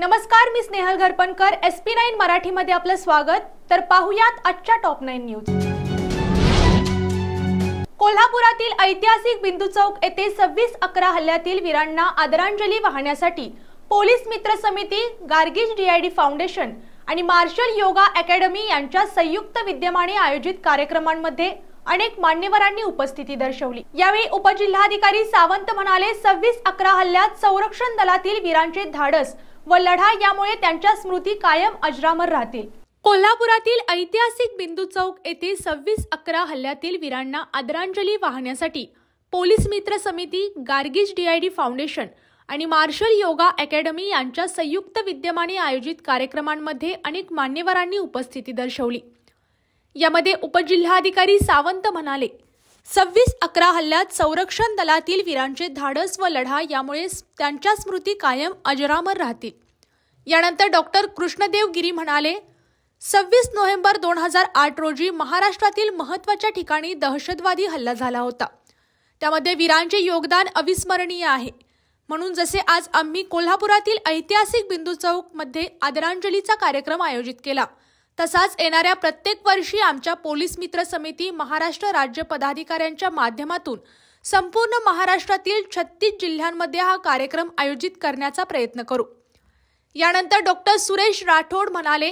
नमस्कार, मी स्नेहल घरपणकर। SP9 मराठीमध्ये आपलं स्वागत। तर पाहूयात आजच्या टॉप 9 न्यूज। कोल्हापुरातील ऐतिहासिक बिंदू चौक येथे 26/11 हल्ल्यातील वीरांना आदरांजली वाहण्यासाठी पोलीस मित्र समिती, गार्गीज DID फाउंडेशन आणि मार्शल योगा अकॅडमी यांच्या संयुक्त विद्यमाने आयोजित कार्यक्रमांमध्ये अनेक मान्यवरांनी उपस्थिती दर्शवली। यावेळी उपजिल्हाधिकारी सावंत म्हणाले, 26/11 हल्ल्यात संरक्षण दलातील वीरांचे धाडस व लढा यामुळे त्यांच्या स्मृती कायम अजरामर राहतील। कोल्हापुरातील ऐतिहासिक बिंदू चौक येथे 26/11 हल्ल्यातील वीरांना आदरांजली वाहण्यासाठी पोलीस मित्र समिती, गार्गीज DID फाउंडेशन आणि मार्शल योगा अकॅडमी यांच्या संयुक्त विद्यमाने आयोजित कार्यक्रमांमध्ये अनेक मान्यवरांनी उपस्थिती दर्शवली। यामध्ये उपजिल्हाधिकारी सावंत म्हणाले, 26/11 हल्ल्यात संरक्षण दलातील वीरांचे धाडस व लढा यामुळे त्यांच्या स्मृती कायम अजरामर राहतील। यानंतर डॉक्टर कृष्णदेव गिरी म्हणाले, 26 नोव्हेंबर 2008 रोजी महाराष्ट्रातील महत्त्वाच्या ठिकाणी दहशतवादी हल्ला झाला होता। त्यामध्ये वीरांचे योगदान अविस्मरणीय आहे। म्हणून जसे आज आम्ही कोल्हापुरातील ऐतिहासिक बिंदू चौक मध्ये आदरांजलीचा कार्यक्रम आयोजित केला, तसाच येणाऱ्या प्रत्येक वर्षी आमच्या पोलीस मित्र समिती, महाराष्ट्र राज्य पदाधिकाऱ्यांच्या माध्यमातून संपूर्ण महाराष्ट्रातील 36 जिल्ह्यांमध्ये हा कार्यक्रम आयोजित करण्याचा प्रयत्न करू। यानंतर डॉक्टर सुरेश राठोड म्हणाले,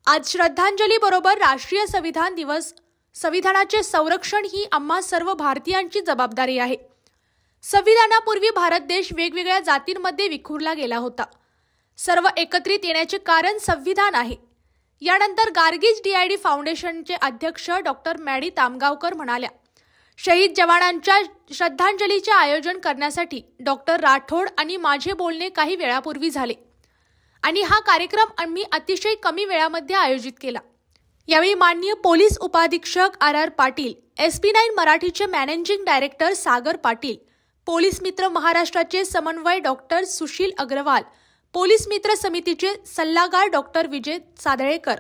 आज श्रद्धांजली बरोबर राष्ट्रीय संविधान दिवस, संविधानाचे संरक्षण ही आम्हा सर्व भारतीयांची जबाबदारी आहे। संविधानापूर्वी भारत देश वेगवेगळ्या जातींमध्ये विखुरला गेला होता। सर्व एकत्रित येण्याचे कारण संविधान आहे। यानंतर गार्गीज DID फाउंडेशनचे अध्यक्ष डॉक्टर मॅडी तामगावकर म्हणाल्या, शहीद जवानांच्या श्रद्धांजलीचे आयोजन करण्यासाठी डॉक्टर राठोड आणि माझे बोलणे काही वेळापूर्वी झाले आणि हा कार्यक्रम आम्ही अतिशय कमी वेळामध्ये आयोजित केला। यावेळी माननीय पोलीस उपाधीक्षक RR पाटील, SP9 मराठीचे managing director Sagar Patil, police मित्र महाराष्ट्राचे समन्वय डॉक्टर सुशील अग्रवाल, पोलीस मित्र समितीचे सल्लागार डॉक्टर विजय सादळेकर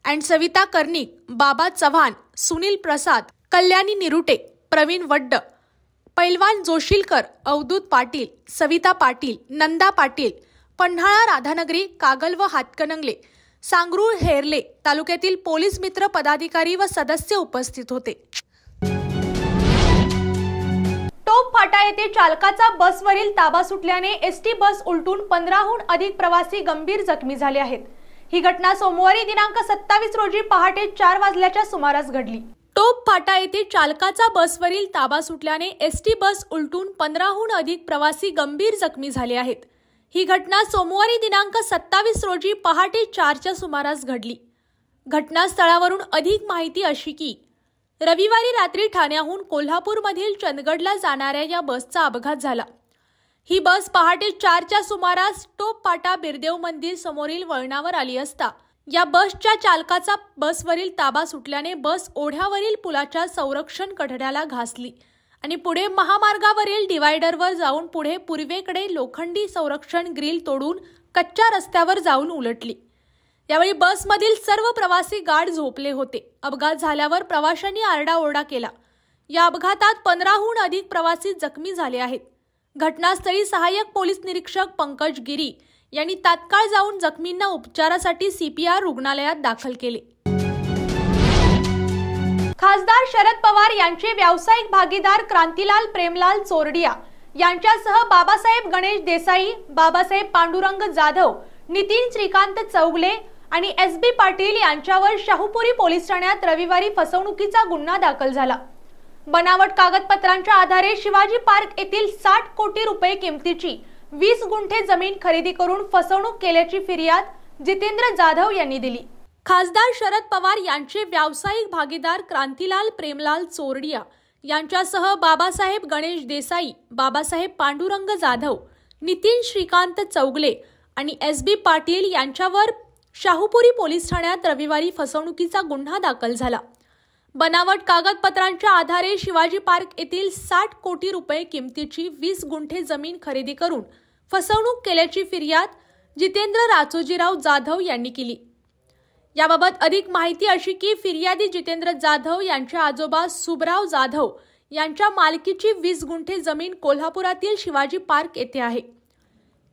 अँड सविता कर्णिक, बाबा चव्हाण, सुनील प्रसाद, कल्याणी निरुटे, प्रवीण वड्ड, पैलवान जोशीलकर, अवधूत पाटील, सविता पाटील, नंदा पाटील, पन्हाळा राधानगरी, कागल व हातकणंगले, सांगरूळ, हेरले तालुक्यातील पोलीस मित्र पदाधिकारी व सदस्य उपस्थित होते। टोप फाटा येथे चालकाचा बसवरील ताबा सुटल्याने ST बस उलटून 15हून अधिक प्रवासी गंभीर जखमी झाले आहेत। ही घटना सोमवारी दिनांक 27 रोजी पहाटे 4 वाजल्याच्या सुमारास घडली। टोप फाटा येथे चालकाचा बसवरील ताबा सुटल्याने ST बस उलटून 15हून अधिक प्रवासी गंभीर जखमी झाले आहेत। ही घटना सोमवारी दिनांक 27 रोजी पहाटे 4च्या सुमारास घडली। घटनास्थळावरून अधिक माहिती अशी की, रविवारी रात्री ठाण्याहून कोल्हापूरमधील चंदगडला जाणाऱ्या या बसचा अपघात झाला। ही बस पहाटे 4च्या सुमारास टोप फाटा बिरदेव मंदिर समोरील वळणावर आली असता या बसच्या चालकाचा बसवरील ताबा सुटल्याने बस ओढ्यावरील पुलाच्या संरक्षण कठड्याला घासली आणि पुढे महामार्गावरील डिवायडरवर जाऊन पुढे पूर्वेकडे लोखंडी संरक्षण ग्रिल तोडून कच्च्या रस्त्यावर जाऊन उलटली। यावेळी बसमधील सर्व प्रवासी गाढ झोपले होते। अपघात झाल्यावर प्रवाशांनी आरडाओरडा केला। या अपघातात 15हून अधिक प्रवासी जखमी झाले आहेत। घटनास्थळी सहाय्यक पोलीस निरीक्षक पंकज गिरी यांनी तात्काळ जाऊन जखमींना उपचारासाठी CPR रुग्णालयात दाखल केले। खासदार शरद पवार यांचे व्यावसायिक भागीदार क्रांतीलाल प्रेमलाल चोरडिया यांच्यासह बाबासाहेब गणेश देसाई, बाबासाहेब पांडुरंग जाधव, नितीन श्रीकांत चौगले आणि SB पाटील यांच्यावर शाहूपुरी पोलीस ठाण्यात रविवारी फसवणुकीचा गुन्हा दाखल झाला। बनावट कागदपत्रांच्या आधारे शिवाजी पार्क येथील 60 कोटी रुपये किमतीची 20 गुंठे जमीन खरेदी करून फसवणूक केल्याची फिर्याद जितेंद्र जाधव यांनी दिली। खासदार शरद पवार यांचे व्यावसायिक भागीदार क्रांतीलाल प्रेमलाल चोरडिया यांच्यासह बाबासाहेब गणेश देसाई, बाबासाहेब पांडुरंग जाधव, नितीन श्रीकांत चौगले आणि SB पाटील यांच्यावर शाहूपुरी पोलीस ठाण्यात रविवारी फसवणुकीचा गुन्हा दाखल झाला। बनावट कागदपत्रांच्या आधारे शिवाजी पार्क येथील 60 कोटी रुपये किमतीची 20 गुंठे जमीन खरेदी करून फसवणूक केल्याची फिर्याद जितेंद्र राचोजीराव जाधव यांनी केली। याबाबत अधिक माहिती अशी की, फिर्यादी जितेंद्र जाधव यांचे आजोबा सुबराव जाधव यांच्या मालकीची 20 गुंठे जमीन कोल्हापुरातील शिवाजी पार्क येथे आहे।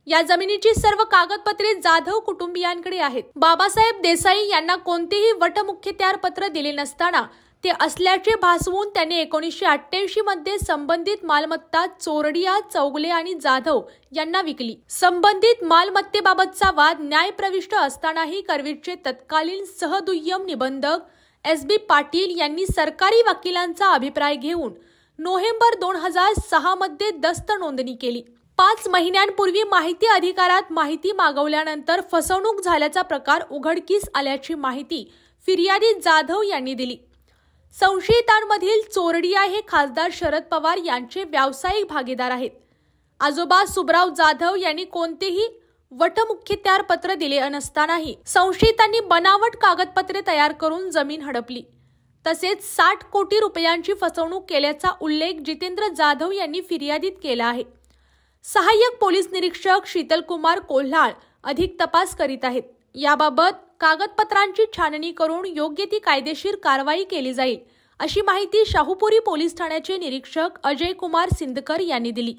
या जमिनीची सर्व कागदपत्रे जाधव कुटुंबियांकडे आहेत। बाबासाहेब देसाई यांना कोणतेही वटमुख्यत्यार पत्र दिले नसताना ते असल्याचे भासवून त्यांनी 1988 मध्ये संबंधित मालमत्ता चोरडिया, चौगले आणि जाधव यांना विकली। संबंधित मालमत्तेबाबतचा वाद न्यायप्रविष्ट असतानाही करवीरचे तत्कालीन सहदुय्यम निबंधक SB पाटील यांनी सरकारी वकिलांचा अभिप्राय घेऊन नोव्हेंबर 2006 मध्ये दस्त नोंदणी केली। 5 महिन्यांपूर्वी माहिती अधिकारात माहिती मागवल्यानंतर फसवणूक झाल्याचा प्रकार उघडकीस आल्याची माहिती फिर्यादी जाधव यांनी दिली। संशयितांमधील चोरडिया हे खासदार शरद पवार यांचे व्यावसायिक भागीदार आहेत। आजोबा सुबराव जाधव यांनी कोणतेही वटमुख्यत्यार पत्र दिले नसतानाही संशयितांनी बनावट कागदपत्रे तयार करून जमीन हडपली। तसेच 60 कोटी रुपयांची फसवणूक केल्याचा उल्लेख जितेंद्र जाधव यांनी फिर्यादीत केला आहे। सहाय्यक पोलीस निरीक्षक शीतलकुमार कोल्हाळ अधिक तपास करीत आहेत। याबाबत कागदपत्रांची छाननी करून योग्य ती कायदेशीर कारवाई केली जाईल, अशी माहिती शाहूपुरी पोलीस ठाण्याचे निरीक्षक अजय कुमार सिंदकर यांनी दिली।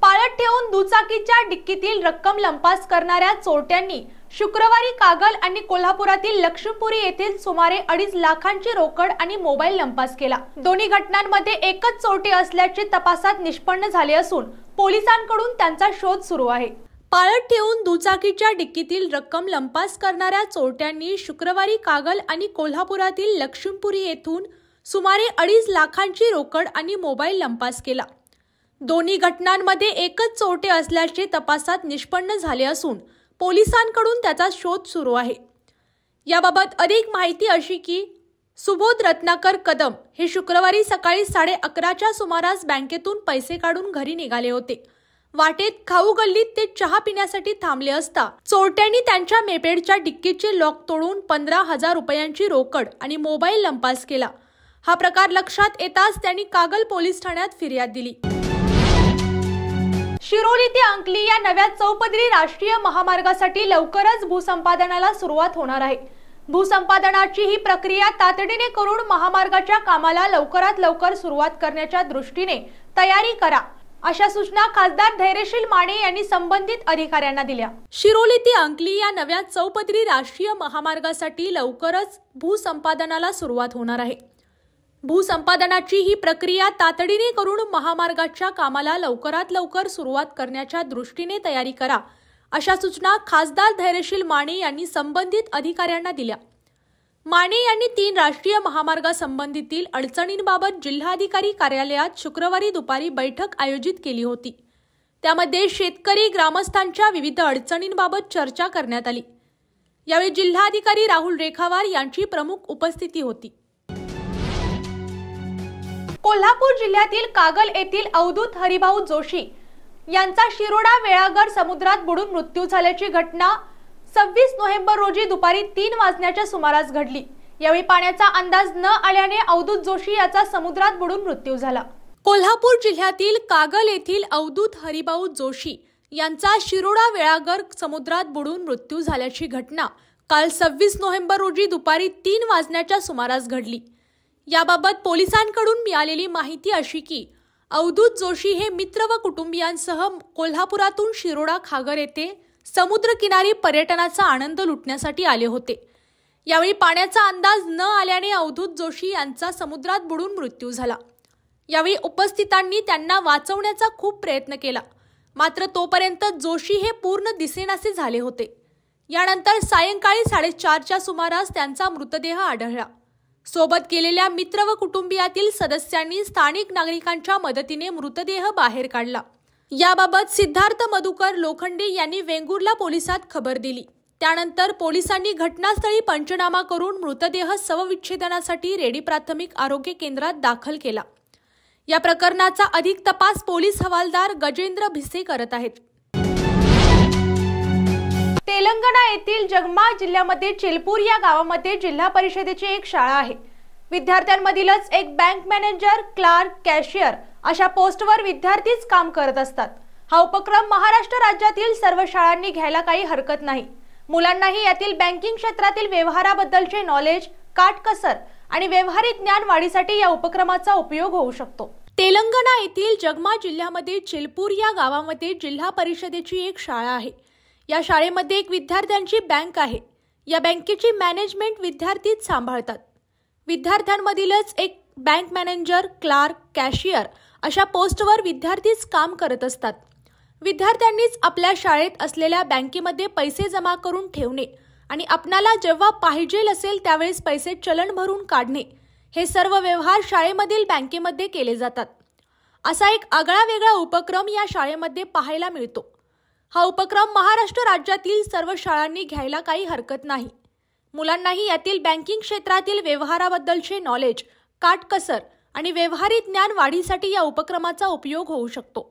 पाळत ठेवून दुचाकीच्या डिक्कीतील रक्कम लंपास करणाऱ्या चोरट्यांनी शुक्रवारी कागल आणि कोल्हापुरातील लक्ष्मीपुरी येथील सुमारे 2.5 लाखांची रोकड आणि मोबाईल लंपास केला। दोन्ही घटनांमध्ये एकच चोरटे असल्याचे तपासात निष्पन्न झाले असून पोलिसांकडून त्यांचा शोध सुरू आहे। पाळत ठेवून दुचाकीच्या डिक्कीतील रक्कम लंपास करणाऱ्या चोरट्यांनी शुक्रवारी कागल आणि कोल्हापुरातील लक्ष्मीपुरी येथून सुमारे 2.5 लाखांची रोकड आणि मोबाईल लंपास केला। दोन्ही घटनांमध्ये एकच चोरटे असल्याचे तपासात निष्पन्न झाले असून पोलिसांकडून त्याचा शोध सुरू आहे। याबाबत अधिक माहिती अशी की सुबोध रत्नाकर कदम हे शुक्रवारी सकाळी 11:30च्या सुमारास बँकेतून पैसे काढून घरी निघाले होते। वाटेत खाऊ गल्लीत ते चहा पिण्यासाठी थांबले असता चोरट्यांनी त्यांच्या मेपेडच्या डिक्कीचे लॉक तोडून 15,000 रुपयांची रोकड आणि मोबाईल लंपास केला। हा प्रकार लक्षात येताच त्यांनी कागल पोलीस ठाण्यात फिर्याद दिली। शिरोली ते अंकली या नव्या चौपदरी राष्ट्रीय महामार्गासाठी लवकरच भूसंपादनाला सुरुवात होणार आहे। भूसंपादनाची ही प्रक्रिया तातडीने करून महामार्गाच्या कामाला लवकरात लवकर सुरुवात करण्याच्या दृष्टीने तयारी करा, अशा सूचना खासदार धैर्यशील माने यांनी संबंधित अधिकाऱ्यांना दिल्या। शिरोली ते अंकली या नव्या चौपदरी राष्ट्रीय महामार्गासाठी लवकरच भूसंपादनाला सुरुवात होणार आहे। भूसंपादनाची ही प्रक्रिया तातडीने करून महामार्गाच्या कामाला लवकरात लवकर सुरुवात करण्याच्या दृष्टीने तयारी करा, अशा सूचना खासदार धैर्यशील माने यांनी संबंधित अधिकाऱ्यांना दिल्या। माने यांनी 3 राष्ट्रीय महामार्गासंबंधीतील अडचणींबाबत जिल्हाधिकारी कार्यालयात शुक्रवारी दुपारी बैठक आयोजित केली होती। त्यामध्ये शेतकरी ग्रामस्थांच्या विविध अडचणींबाबत चर्चा करण्यात आली। यावेळी जिल्हाधिकारी राहुल रेखावार यांची प्रमुख उपस्थिती होती। कोल्हापूर जिल्ह्यातील कागल येथील अवधूत हरिभाऊ जोशी यांचा शिरोडा वेळागर समुद्रात बुडून मृत्यू झाल्याची घटना 26 नोव्हेंबर रोजी दुपारी 3 वाजण्याच्या सुमारास घडली। यावेळी पाण्याचा अंदाज न आल्याने अवधूत जोशी याचा समुद्रात बुडून मृत्यू झाला। कोल्हापूर जिल्ह्यातील कागल येथील अवधूत हरिभाऊ जोशी यांचा शिरोडा वेळागर समुद्रात बुडून मृत्यू झाल्याची घटना काल 26 नोव्हेंबर रोजी दुपारी 3 वाजण्याच्या सुमारास घडली। याबाबत पोलिसांकडून मिळालेली माहिती अशी की अवधूत जोशी हे मित्र व कुटुंबियांसह कोल्हापुरातून शिरोडा खागर येथे समुद्रकिनारी पर्यटनाचा आनंद लुटण्यासाठी आले होते। यावेळी पाण्याचा अंदाज न आल्याने अवधूत जोशी यांचा समुद्रात बुडून मृत्यू झाला। यावेळी उपस्थितांनी त्यांना वाचवण्याचा खूप प्रयत्न केला, मात्र तोपर्यंत जोशी हे पूर्ण दिसेनासे झाले होते। यानंतर सायंकाळी 4:30च्या सुमारास त्यांचा मृतदेह आढळला। सोबत गेलेल्या मित्र व कुटुंबियातील सदस्यांनी स्थानिक नागरिकांच्या मदतीने मृतदेह बाहेर काढला। याबाबत सिद्धार्थ मधुकर लोखंडे यांनी वेंगुर्ला पोलिसात खबर दिली। त्यानंतर पोलिसांनी घटनास्थळी पंचनामा करून मृतदेह शवविच्छेदनासाठी रेडी प्राथमिक आरोग्य केंद्रात दाखल केला। या प्रकरणाचा अधिक तपास पोलीस हवालदार गजेंद्र भिसे करत आहेत। तेलंगणा येथील जगमा जिल्ह्यामध्ये चिलपूर या गावामध्ये जिल्हा परिषदेची एक शाळा आहे। विद्यार्थ्यांमधीलच एक बँक मॅनेजर, क्लार्क, कॅशियर अशा पोस्टवर विद्यार्थीच काम करत असतात। हा उपक्रम महाराष्ट्र राज्यातील सर्व शाळांनी घ्यायला काही हरकत नाही। मुलांनाही यातील बँकिंग क्षेत्रातील व्यवहाराबद्दलचे नॉलेज, काटकसर आणि व्यवहारिक ज्ञान वाढीसाठी या उपक्रमाचा उपयोग होऊ शकतो। तेलंगणा येथील जगमा जिल्ह्यामध्ये चिलपूर या गावामध्ये जिल्हा परिषदेची एक शाळा आहे। या शाळेमध्ये एक विद्यार्थ्यांची बँक आहे। या बँकेची मॅनेजमेंट विद्यार्थीच सांभाळतात। विद्यार्थ्यांमधीलच एक बँक मॅनेजर, क्लार्क, कॅशियर अशा पोस्टवर विद्यार्थीच काम करत असतात। विद्यार्थ्यांनीच आपल्या शाळेत असलेल्या बँकेमध्ये पैसे जमा करून ठेवणे आणि आपणाला जेव्हा पाहिजे असेल त्यावेळेस पैसे चलन भरून काढणे हे सर्व व्यवहार शाळेमधील बँकेमध्ये केले जातात। असा एक आगळा-वेगळा उपक्रम या शाळेमध्ये पाहायला मिळतो। हा उपक्रम महाराष्ट्र राज्यातील सर्व शाळांनी घ्यायला काही हरकत नाही। मुलांनाही यातील बँकिंग क्षेत्रातील व्यवहाराबद्दलचे नॉलेज, काटकसर आणि व्यवहारी ज्ञान वाढीसाठी या उपक्रमाचा उपयोग होऊ शकतो।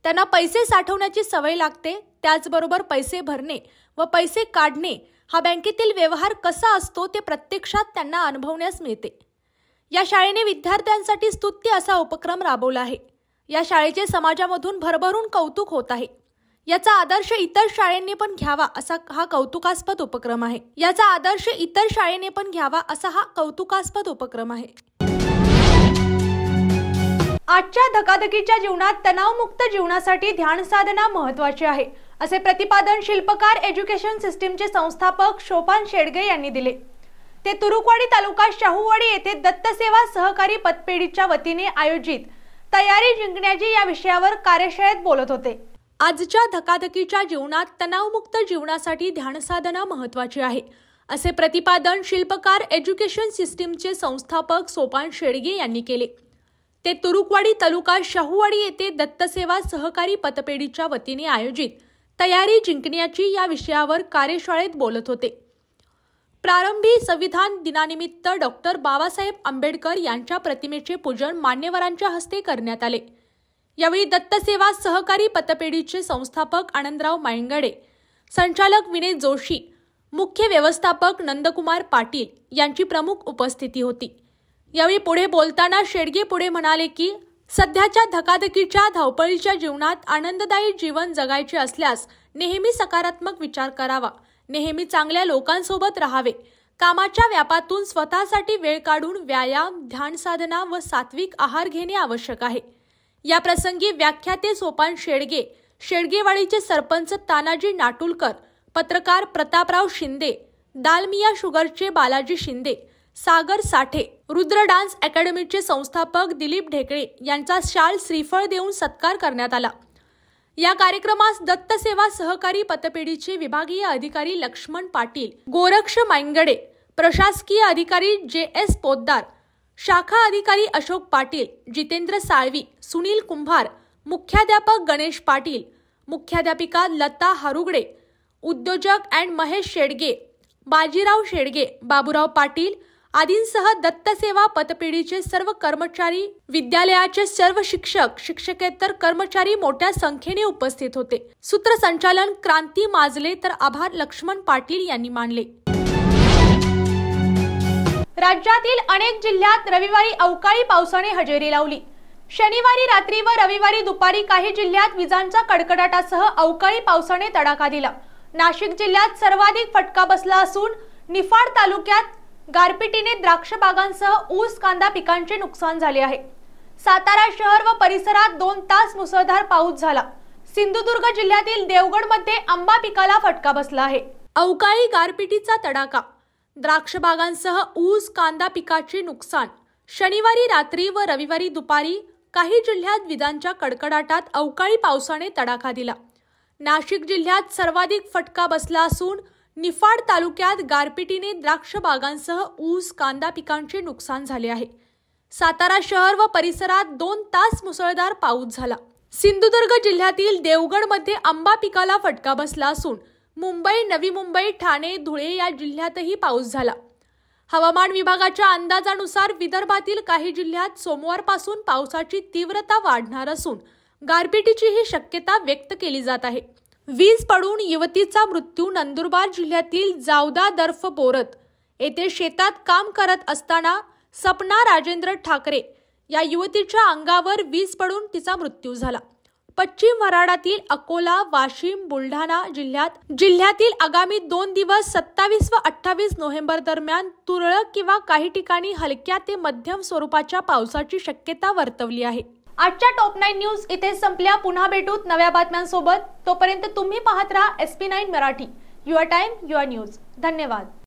त्यांना पैसे साठवण्याची सवय लागते, त्याचबरोबर पैसे भरणे व पैसे काढणे हा बँकेतील व्यवहार कसा असतो ते प्रत्यक्षात त्यांना अनुभवण्यास मिळते। या शाळेने विद्यार्थ्यांसाठी स्तुत्य असा उपक्रम राबवला आहे। या शाळेचे समाजामधून भरभरून कौतुक होत आहे। याचा आदर्श इतर शाळांनी पण घ्यावा असा हा कौतुकास्पद उपक्रम आहे। आजच्या धकाधकीच्या जीवनात तणावमुक्त जीवनासाठी ध्यान साधना महत्त्वाची आहे, असे प्रतिपादन शिल्पकार एज्युकेशन सिस्टीमचे संस्थापक सोपान शेडगे यांनी दिले। ते तुरुकवाडी तालुका शाहूवाडी येथे दत्तसेवा सहकारी पतपेढीच्या वतीने आयोजित तयारी जिंकण्याची या विषयावर कार्यशाळेत बोलत होते। आजच्या धकाधकीच्या जीवनात तणावमुक्त जीवनासाठी ध्यानसाधना महत्त्वाची आहे, असे प्रतिपादन शिल्पकार एज्युकेशन सिस्टीमचे संस्थापक सोपान शेडगे यांनी केले। ते तुरुकवाडी तालुका शाहूवाडी येथे दत्तसेवा सहकारी पतपेढीच्या वतीने आयोजित तयारी जिंकण्याची या विषयावर कार्यशाळेत बोलत होते। प्रारंभी संविधान दिनानिमित्त डॉक्टर बाबासाहेब आंबेडकर यांच्या प्रतिमेचे पूजन मान्यवरांच्या हस्ते करण्यात आले। यावेळी दत्तसेवा सहकारी पतपेढीचे संस्थापक आनंदराव मायंगडे, संचालक विनय जोशी, मुख्य व्यवस्थापक नंदकुमार पाटील यांची प्रमुख उपस्थिती होती। यावेळी पुढे बोलताना शेडगे पुढे म्हणाले की सध्याच्या धकाधकीच्या धावपळीच्या जीवनात आनंददायी जीवन जगायचे असल्यास नेहमी सकारात्मक विचार करावा, नेहमी चांगल्या लोकांसोबत राहावे, कामाच्या व्यापातून स्वतःसाठी वेळ काढून व्यायाम, ध्यान साधना व सात्विक आहार घेणे आवश्यक आहे। या प्रसंगी व्याख्याते सोपान शेडगे, शेडगेवाडीचे सरपंच तानाजी नाटुलकर, पत्रकार प्रतापराव शिंदे, दालमिया शुगरचे बालाजी शिंदे, सागर साठे, रुद्र डान्स अकॅडमीचे संस्थापक दिलीप ढेकळे यांचा शाल श्रीफळ देऊन सत्कार करण्यात आला। या कार्यक्रमास दत्तसेवा सहकारी पतपेढीचे विभागीय अधिकारी लक्ष्मण पाटील, गोरक्ष मायंगडे, प्रशासकीय अधिकारी JS पोद्दार, शाखा अधिकारी अशोक पाटील, जितेंद्र साळवी, सुनील कुंभार, मुख्याध्यापक गणेश पाटील, मुख्याध्यापिका लता हारुगडे, उद्योजक अँड महेश शेडगे, बाजीराव शेडगे, बाबूराव पाटील आदींसह दत्तसेवा पतपेढीचे सर्व कर्मचारी, विद्यालयाचे सर्व शिक्षक, शिक्षकेतर कर्मचारी मोठ्या संख्येने उपस्थित होते। सूत्रसंचालन क्रांती माजले तर आभार लक्ष्मण पाटील यांनी मानले। राज्यातील अनेक जिल्ह्यात रविवारी अवकाळी पावसाने हजेरी लावली। शनिवारी रात्री व रविवारी दुपारी काही जिल्ह्यात विजांच्या कडकडाटासह अवकाळी पावसाने तडाखा दिला। नाशिक जिल्ह्यात सर्वाधिक फटका बसला असून निफाड तालुक्यात गारपिटीने द्राक्ष बागांसह ऊस, कांदा पिकांचे नुकसान झाले आहे। सातारा शहर व परिसरात 2 तास मुसळधार पाऊस झाला। सिंधुदुर्ग जिल्ह्यातील देवगड मध्ये आंबा पिकाला फटका बसला आहे। अवकाळी गारपिटीचा तडाखा, द्राक्ष बागांसह ऊस, कांदा पिकाचे नुकसान। शनिवारी रात्री व रविवारी दुपारी काही जिल्ह्यात विजांच्या कडकडाटात अवकाळी पावसाने तडाखा दिला। नाशिक जिल्ह्यात सर्वाधिक फटका बसला असून निफाड तालुक्यात गारपिटीने द्राक्ष बागांसह ऊस, कांदा पिकांचे नुकसान झाले आहे। सातारा शहर व परिसरात 2 तास मुसळधार पाऊस झाला। सिंधुदुर्ग जिल्ह्यातील देवगड मध्ये आंबा पिकाला फटका बसला असून मुंबई, नवी मुंबई, ठाणे, धुळे या जिल्ह्यातही पाऊस झाला। हवामान विभागाच्या अंदाजानुसार विदर्भातील काही जिल्ह्यात सोमवारपासून पावसाची तीव्रता वाढणार असून गारपिटीचीही शक्यता व्यक्त केली जात आहे। वीज पडून युवतीचा मृत्यू नंदुरबार जिल्ह्यातील जावदा दर्फ बोरत येथे शेतात काम करत असताना सपना राजेंद्र ठाकरे या युवतीच्या अंगावर वीज पडून तिचा मृत्यू झाला। पश्चिम वऱ्हाडातील अकोला, वाशिम, बुलढाणा जिल्ह्यातील आगामी 2 दिवस 27 व 28 नोव्हेंबर दरम्यान तुरळक किंवा काही ठिकाणी हलक्या ते मध्यम स्वरूपाच्या पावसाची शक्यता वर्तवली आहे। आजच्या टॉप 9 न्यूज इथे संपल्या। पुन्हा भेटूत नव्या बातम्यांसोबत। तोपर्यंत तुम्ही पाहत राहा SP9 Marathi, your time your news. धन्यवाद।